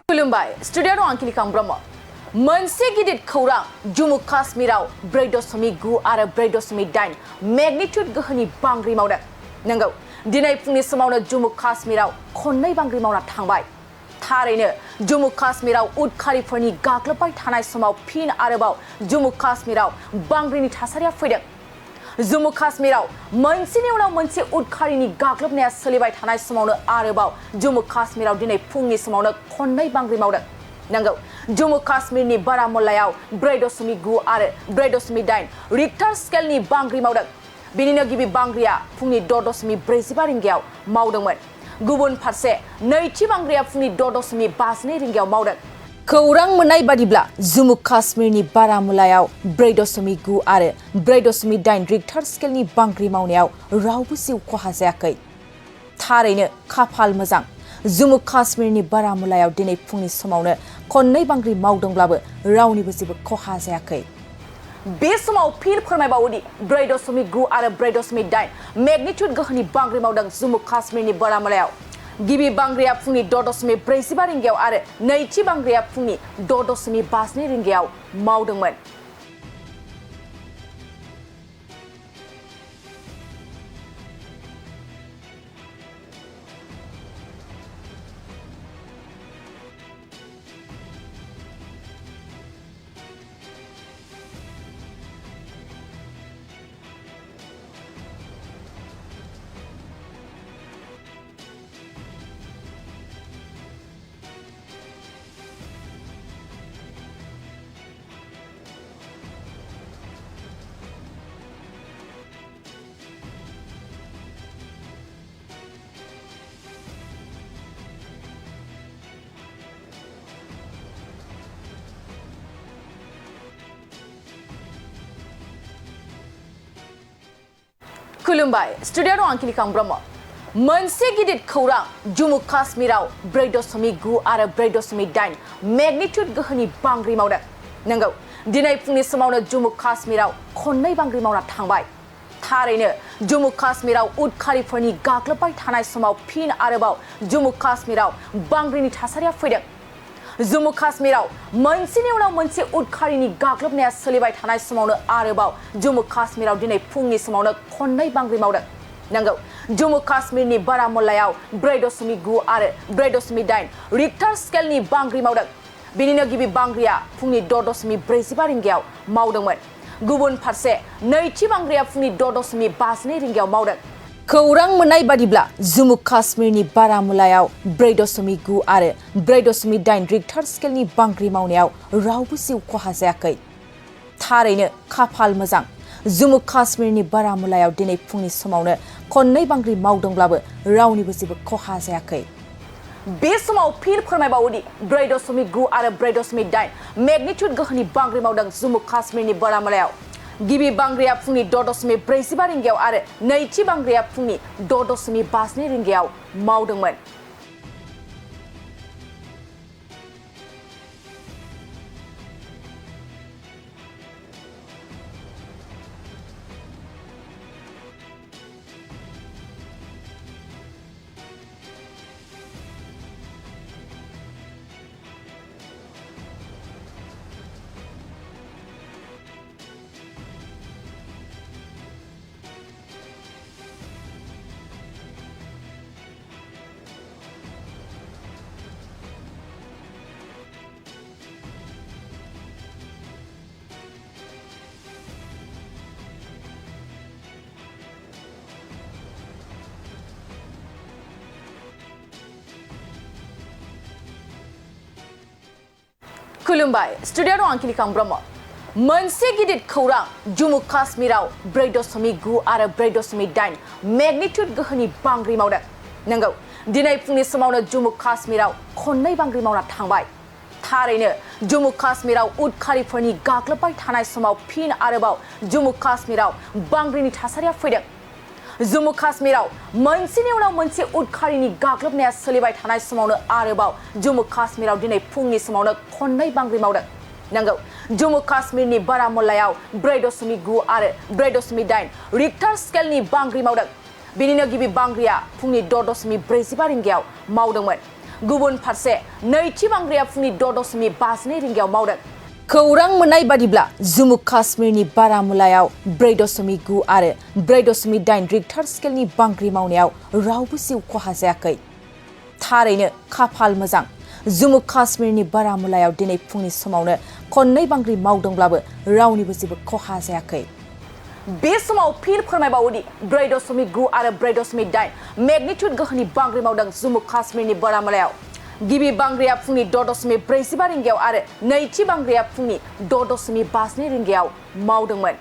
खुलुमबाय स्टुडियाव आंखिलि ब्रह्म मोनसे गिदिर खौरां जम्मू काश्मीराव 4.9 आरो 4.8 मेग्निट्युड गोहोनि बांग्रि मावदों। नंगौ दिनै फुंनि समावनो जम्मू काश्मीराव खननै बांग्रि मावना थांबाय। थारैनो जम्मू काश्मीराव उदखारिफोरनि गाग्लोबबाय थानाय समाव फिन आरोबाव जम्मू काश्मीराव बांग्रिनि थासारिया फैदों। जम्मू काश्मीराव मोनसेनि उनाव मोनसे उदखारिनि गाग्लोबनाया सोलिबाय थानाय समावनो आरोबाव जम्मू काश्मीराव दिनै फुंनि समावनो खननै बांग्रि मावदों। नंगौ जम्मू काश्मीरनि बारामुल्लायाव 4.9 आरो 4.8 रिक्टार स्केलनि बांग्रि मावदों। बेनिनो गिबि बांग्रिया फुंनि 6.45 रिंगायाव मावदोंमोन। गुबुन फारसे नैथि बांग्रिया फुंनि 6.52 रिंगायाव मावदों। खौरां मोननाय बादिब्ला जम्मू काश्मीरनि बारामुल्लायाव 4.9 आरो 4.8 रिक्टार स्केलनि बांग्रि मावनायाव रावबो जिउ खहा जायाखै। थारैनो खाफाल मोजां जम्मू काश्मीरनि बारामुल्लायाव दिनै फुंनि समावनो खननै बांग्रि मावदोंब्लाबो रावनिबो जेबो खहा जायाखै। बे समाव फिन फोरमायबावोदि 4.9 आरो 4.8 मेग्निट्युड गोहोनि बांग्रि मावदों जम्मू काश्मीरनि बारामुल्लायाव। गिबि बांग्रिया फुंनि 6.45 रिंगायाव आरो नैथि बांग्रिया फुंनि 6.52 रिंगायाव मावदोंमोन। खुलुमबाय स्टुडियाव आंखिलि ब्रह्म मोनसे गिदिर खौरां जम्मू काश्मीराव 4.9 आरो 4.8 मेग्निट्युड गोहोनि बांग्रि मावदों। नंगौ दिनै फुंनि समावनो जम्मू काश्मीराव खननै बांग्रि मावना थांबाय। थारैनो जम्मू काश्मीराव उदखारिफोरनि गाग्लोबबाय थानाय समाव फिन आरोबाव जम्मू काश्मीराव बांग्रिनि थासारिया फैदों। जम्मू काश्मीराव मोनसेनि उनाव मोनसे उदखारिनि गाग्लोबनाया सोलिबाय थानाय समावनो आरोबाव जम्मू काश्मीराव दिनै फुंनि समावनो खननै बांग्रि मावदों। नंगौ जम्मू काश्मीरनि बारामुल्लायाव 4.9 आरो 4.8 रिक्टार स्केलनि बांग्रि मावदों। बेनिनो गिबि बांग्रिया फुंनि 6.45 रिंगायाव मावदोंमोन। गुबुन फारसे नैथि बांग्रिया फुंनि 6.52 रिंगायाव मावदों। खौरां मोननाय बादिब्ला जम्मू काश्मीरनि बारामुल्लायाव 4.9 आरो 4.8 रिक्टार स्केलनि बांग्रि मावनायाव रावबो जिउ खहा जायाखै। थारैनो खाफाल मोजां जम्मू काश्मीरनि बारामुल्लायाव दिनै फुंनि समावनो खननै बांग्रि मावदोंब्लाबो रावनिबो जेबो खहा जायाखै। बे समाव फिन फोरमायबावोदि 4.9 आरो 4.8 मेग्निट्युड गोहोनि बांग्रि मावदों जम्मू काश्मीरनि बारामुल्लायाव। गिबि बांग्रिया फुंनि 6.45 रिंगायाव आरो नैथि बांग्रिया फुंनि 6.52 रिंगायाव मावदोंमोन। खुलुमबाय स्टुडियाव आंखिलि ब्रह्म मोनसे गिदिर खौरां जम्मू काश्मीराव 4.9 आरो 4.8 मेग्निट्युड गोहोनि बांग्रि मावदों। नंगौ दिनै फुंनि समावनो जम्मू काश्मीराव खननै बांग्रि मावना थांबाय। थारैनो जम्मू काश्मीराव उदखारिफोरनि गाग्लोबबाय थानाय समाव फिन आरोबाव जम्मू काश्मीराव बांग्रिनि थासारिया फैदों। जम्मू काश्मीराव मोनसेनि उनाव मोनसे उदखारिनि गाग्लोबनाया सोलिबाय थानाय समावनो आरोबाव जम्मू काश्मीराव दिनै फुंनि समावनो खननै बांग्रि मावदों। नंगौ जम्मू काश्मीरनि बारामुल्लायाव 4.9 आरो 4.8 रिक्टार स्केलनि बांग्रि मावदों। बेनिनो गिबि बांग्रिया फुंनि 6.45 रिंगायाव मावदोंमोन। गुबुन फारसे नैथि बांग्रिया फुंनि 6.52 रिंगायाव मावदों। खौरां मोननाय बादिब्ला जम्मु काश्मीरनि बारामुल्लायाव 4.9 आरो 4.8 रिक्टार स्केलनि बांग्रि मावनायाव रावबो जिउ खहा जायाखै। थारैनो खाफाल मोजां, जम्मु काश्मीरनि बारामुल्लायाव दिनै फुंनि समावनो खननै बांग्रि मावदोंब्लाबो रावनिबो जेबो खहा जायाखै। बे समाव फिन फोरमायबावोदि 4.9 आरो 4.8 मेग्निट्युड गोहोनि बांग्रि मावदों जम्मु काश्मीरनि बारामुल्लायाव। गिबि बांग्रिया फुंनि 6.45 रिंगायाव आरो नैथि बांग्रिया फुंनि 6.52 रिंगायाव मावदोंमोन।